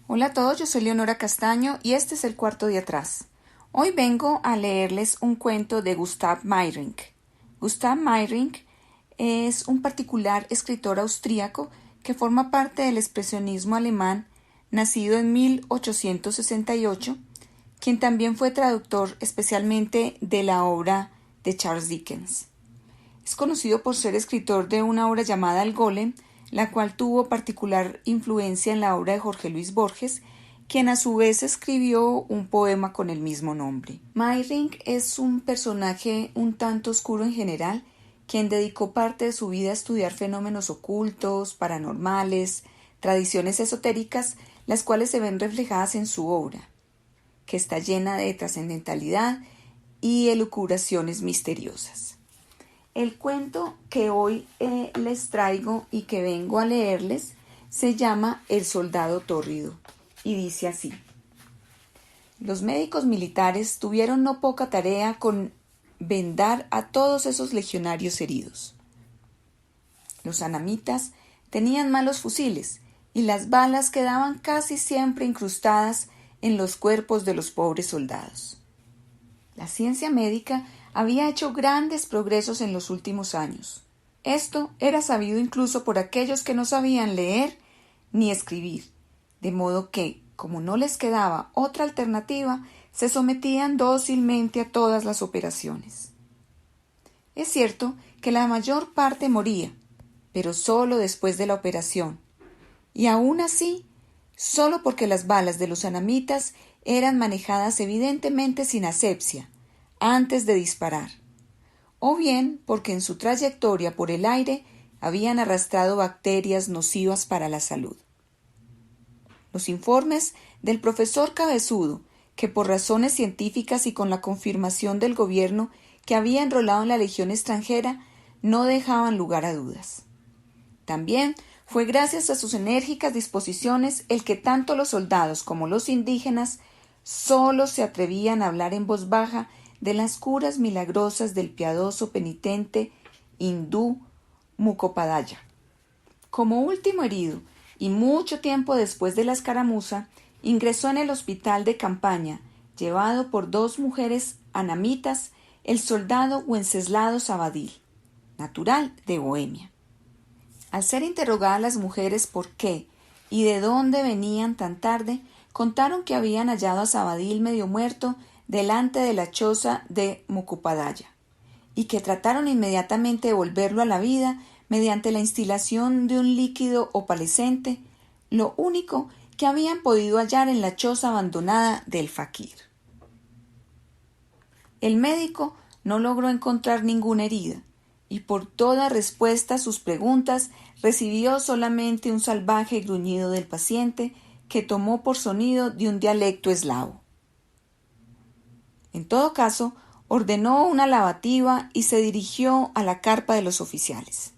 Hola a todos, yo soy Leonora Castaño y este es el cuarto de atrás. Hoy vengo a leerles un cuento de Gustav Meyrink. Gustav Meyrink es un particular escritor austríaco que forma parte del expresionismo alemán, nacido en 1868, quien también fue traductor especialmente de la obra de Charles Dickens. Es conocido por ser escritor de una obra llamada El Golem, la cual tuvo particular influencia en la obra de Jorge Luis Borges, quien a su vez escribió un poema con el mismo nombre. Meyrink es un personaje un tanto oscuro en general, quien dedicó parte de su vida a estudiar fenómenos ocultos, paranormales, tradiciones esotéricas, las cuales se ven reflejadas en su obra, que está llena de trascendentalidad y elucubraciones misteriosas. El cuento que hoy les traigo y que vengo a leerles se llama El soldado tórrido y dice así. Los médicos militares tuvieron no poca tarea con vendar a todos esos legionarios heridos. Los anamitas tenían malos fusiles y las balas quedaban casi siempre incrustadas en los cuerpos de los pobres soldados. La ciencia médica había hecho grandes progresos en los últimos años. Esto era sabido incluso por aquellos que no sabían leer ni escribir, de modo que, como no les quedaba otra alternativa, se sometían dócilmente a todas las operaciones. Es cierto que la mayor parte moría, pero solo después de la operación, y aún así, solo porque las balas de los anamitas eran manejadas evidentemente sin asepsia, antes de disparar, o bien porque en su trayectoria por el aire habían arrastrado bacterias nocivas para la salud. Los informes del profesor Cabezudo, que por razones científicas y con la confirmación del gobierno que había enrolado en la Legión extranjera, no dejaban lugar a dudas. También fue gracias a sus enérgicas disposiciones el que tanto los soldados como los indígenas solo se atrevían a hablar en voz baja de las curas milagrosas del piadoso penitente hindú Mukhopadaya. Como último herido, y mucho tiempo después de la escaramuza, ingresó en el hospital de campaña, llevado por dos mujeres anamitas, el soldado Wenceslao Sabadell, natural de Bohemia. Al ser interrogadas las mujeres por qué y de dónde venían tan tarde, contaron que habían hallado a Sabadell medio muerto delante de la choza de Mukhopadaya, y que trataron inmediatamente de volverlo a la vida mediante la instilación de un líquido opalescente, lo único que habían podido hallar en la choza abandonada del faquir. El médico no logró encontrar ninguna herida, y por toda respuesta a sus preguntas recibió solamente un salvaje gruñido del paciente que tomó por sonido de un dialecto eslavo. En todo caso, ordenó una lavativa y se dirigió a la carpa de los oficiales.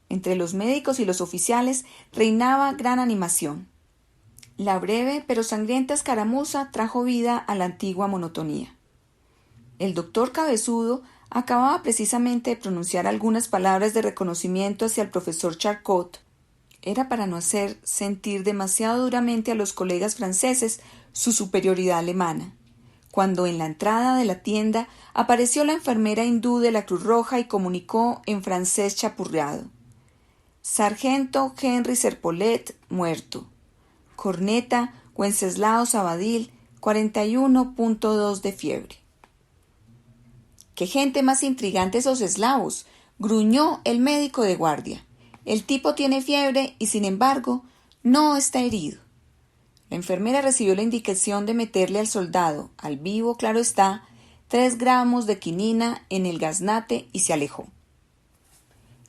Entre los médicos y los oficiales reinaba gran animación. La breve pero sangrienta escaramuza trajo vida a la antigua monotonía. El doctor Cabezudo acababa precisamente de pronunciar algunas palabras de reconocimiento hacia el profesor Charcot. Era para no hacer sentir demasiado duramente a los colegas franceses su superioridad alemana, cuando en la entrada de la tienda apareció la enfermera hindú de la Cruz Roja y comunicó en francés chapurreado: Sargento Henry Serpolet, muerto. Corneta Wenceslao Sabadell, 41.2 de fiebre. ¡Qué gente más intrigante esos eslavos!, gruñó el médico de guardia. El tipo tiene fiebre y, sin embargo, no está herido. La enfermera recibió la indicación de meterle al soldado, al vivo claro está, 3 gramos de quinina en el gaznate y se alejó.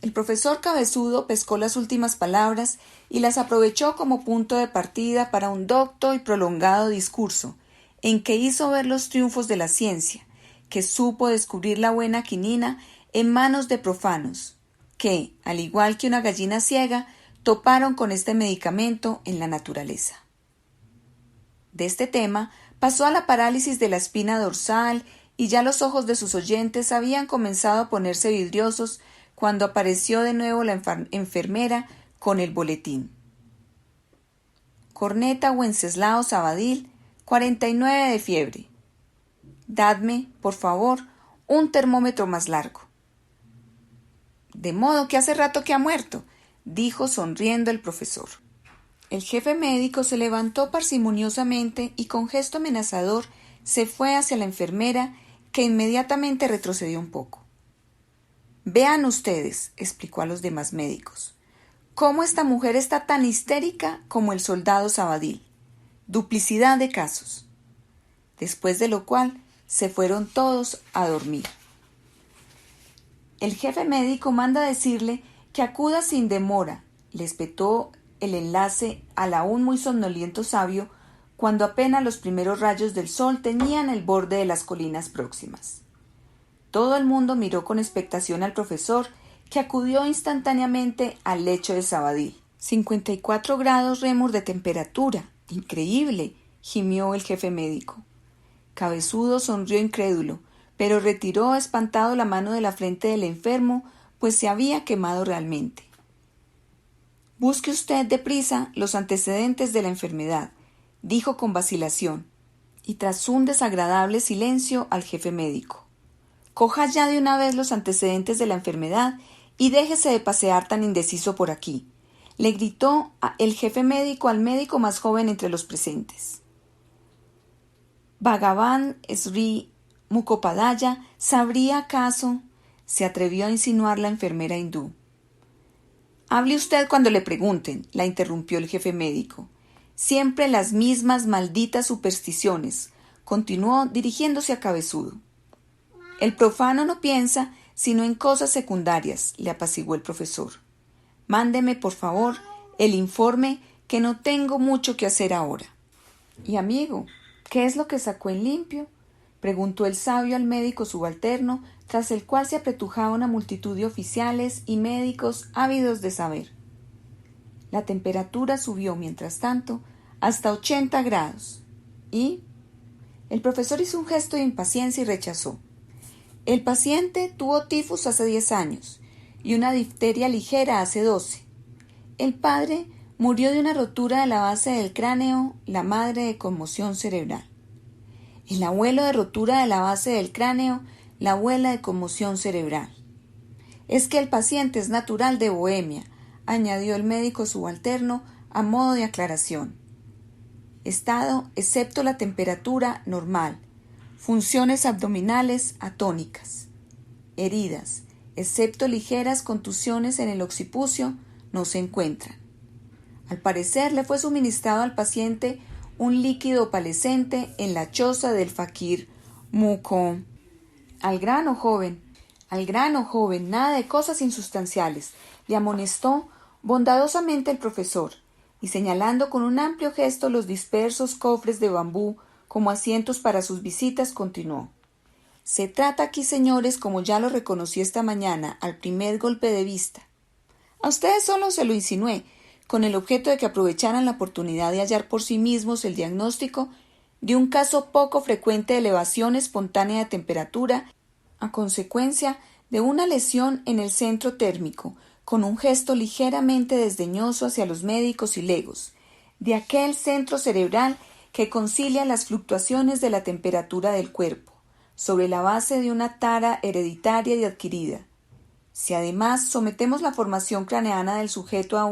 El profesor Cabezudo pescó las últimas palabras y las aprovechó como punto de partida para un docto y prolongado discurso, en que hizo ver los triunfos de la ciencia, que supo descubrir la buena quinina en manos de profanos, que, al igual que una gallina ciega, toparon con este medicamento en la naturaleza. De este tema pasó a la parálisis de la espina dorsal y ya los ojos de sus oyentes habían comenzado a ponerse vidriosos cuando apareció de nuevo la enfermera con el boletín. Corneta Wenceslao Sabadell, 49 de fiebre. Dadme, por favor, un termómetro más largo. De modo que hace rato que ha muerto, dijo sonriendo el profesor. El jefe médico se levantó parsimoniosamente y con gesto amenazador se fue hacia la enfermera, que inmediatamente retrocedió un poco. Vean ustedes, explicó a los demás médicos, cómo esta mujer está tan histérica como el soldado Sabadell. Duplicidad de casos. Después de lo cual se fueron todos a dormir. El jefe médico manda decirle que acuda sin demora, le espetó el enlace al aún muy somnoliento sabio cuando apenas los primeros rayos del sol teñían el borde de las colinas próximas. Todo el mundo miró con expectación al profesor, que acudió instantáneamente al lecho de Sabadell. 54 grados Reaumur de temperatura. ¡Increíble!, gimió el jefe médico. Cabezudo sonrió incrédulo, pero retiró espantado la mano de la frente del enfermo, pues se había quemado realmente. Busque usted deprisa los antecedentes de la enfermedad, dijo con vacilación, y tras un desagradable silencio al jefe médico. Coja ya de una vez los antecedentes de la enfermedad y déjese de pasear tan indeciso por aquí, le gritó el jefe médico al médico más joven entre los presentes. Bhagavan Sri Mukhopadaya sabría acaso, se atrevió a insinuar la enfermera hindú. Hable usted cuando le pregunten, la interrumpió el jefe médico. Siempre las mismas malditas supersticiones, continuó dirigiéndose a Cabezudo. El profano no piensa sino en cosas secundarias, le apaciguó el profesor. Mándeme, por favor, el informe, que no tengo mucho que hacer ahora. Y amigo, ¿qué es lo que sacó en limpio?, preguntó el sabio al médico subalterno, tras el cual se apretujaba una multitud de oficiales y médicos ávidos de saber. La temperatura subió, mientras tanto, hasta 80 grados. ¿Y? El profesor hizo un gesto de impaciencia y rechazó. El paciente tuvo tifus hace 10 años y una difteria ligera hace 12. El padre murió de una rotura de la base del cráneo, la madre de conmoción cerebral. El abuelo de rotura de la base del cráneo, la abuela de conmoción cerebral. Es que el paciente es natural de Bohemia, añadió el médico subalterno a modo de aclaración. Estado excepto la temperatura normal. Funciones abdominales atónicas. Heridas, excepto ligeras contusiones en el occipucio, no se encuentran. Al parecer le fue suministrado al paciente un líquido opalescente en la choza del fakir Mukho. Al grano, joven, nada de cosas insustanciales, le amonestó bondadosamente el profesor, y señalando con un amplio gesto los dispersos cofres de bambú como asientos para sus visitas, continuó. Se trata aquí, señores, como ya lo reconocí esta mañana, al primer golpe de vista. A ustedes solo se lo insinué, con el objeto de que aprovecharan la oportunidad de hallar por sí mismos el diagnóstico de un caso poco frecuente de elevación espontánea de temperatura a consecuencia de una lesión en el centro térmico, con un gesto ligeramente desdeñoso hacia los médicos y legos, de aquel centro cerebral que concilia las fluctuaciones de la temperatura del cuerpo, sobre la base de una tara hereditaria y adquirida. Si además sometemos la formación craneana del sujeto a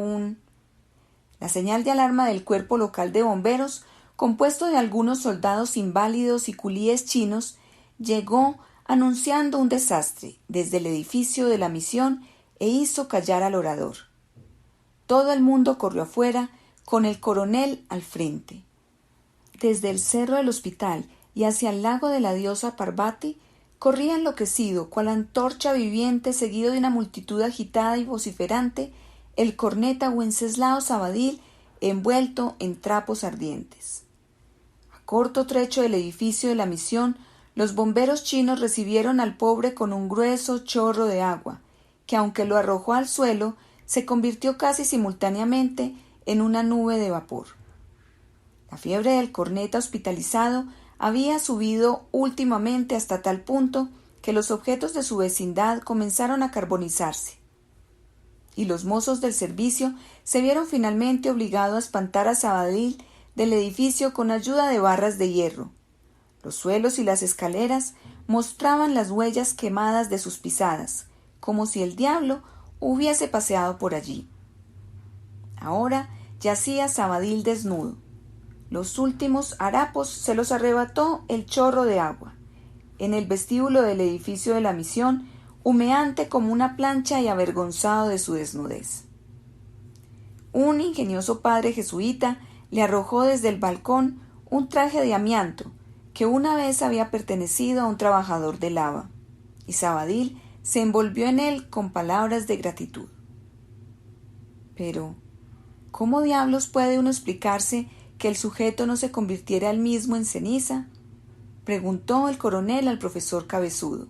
la señal de alarma del cuerpo local de bomberos, compuesto de algunos soldados inválidos y culíes chinos, llegó anunciando un desastre desde el edificio de la misión e hizo callar al orador. Todo el mundo corrió afuera, con el coronel al frente. Desde el cerro del hospital y hacia el lago de la diosa Parvati, corría enloquecido, cual antorcha viviente seguido de una multitud agitada y vociferante, el corneta Wenceslao Sabadell envuelto en trapos ardientes. A corto trecho del edificio de la misión, los bomberos chinos recibieron al pobre con un grueso chorro de agua, que aunque lo arrojó al suelo, se convirtió casi simultáneamente en una nube de vapor. La fiebre del corneta hospitalizado había subido últimamente hasta tal punto que los objetos de su vecindad comenzaron a carbonizarse. y los mozos del servicio se vieron finalmente obligados a espantar a Sabadell del edificio con ayuda de barras de hierro. Los suelos y las escaleras mostraban las huellas quemadas de sus pisadas, como si el diablo hubiese paseado por allí. Ahora yacía Sabadell desnudo. Los últimos harapos se los arrebató el chorro de agua. En el vestíbulo del edificio de la misión, humeante como una plancha y avergonzado de su desnudez. Un ingenioso padre jesuita le arrojó desde el balcón un traje de amianto que una vez había pertenecido a un trabajador de lava, y Sabadell se envolvió en él con palabras de gratitud. Pero, ¿cómo diablos puede uno explicarse que el sujeto no se convirtiera él mismo en ceniza? Preguntó el coronel al profesor Cabezudo.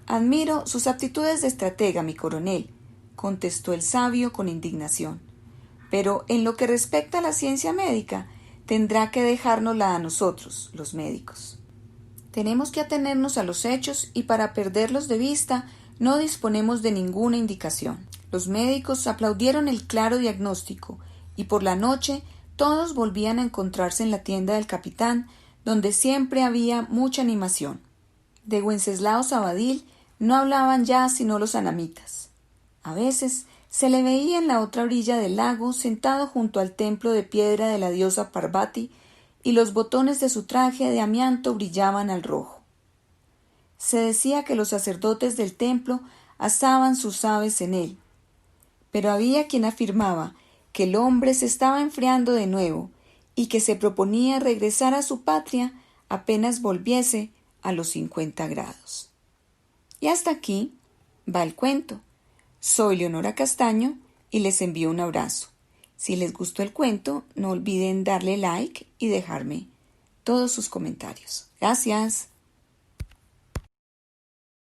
Admiro sus aptitudes de estratega, mi coronel, contestó el sabio con indignación. Pero en lo que respecta a la ciencia médica, tendrá que dejárnosla a nosotros, los médicos. Tenemos que atenernos a los hechos y para perderlos de vista no disponemos de ninguna indicación. Los médicos aplaudieron el claro diagnóstico y por la noche todos volvían a encontrarse en la tienda del capitán, donde siempre había mucha animación. De Wenceslao Sabadell no hablaban ya sino los anamitas. A veces se le veía en la otra orilla del lago sentado junto al templo de piedra de la diosa Parvati y los botones de su traje de amianto brillaban al rojo. Se decía que los sacerdotes del templo asaban sus aves en él, pero había quien afirmaba que el hombre se estaba enfriando de nuevo y que se proponía regresar a su patria apenas volviese a los 50 grados. Y hasta aquí va el cuento. Soy Leonora Castaño y les envío un abrazo. Si les gustó el cuento, no olviden darle like y dejarme todos sus comentarios. Gracias.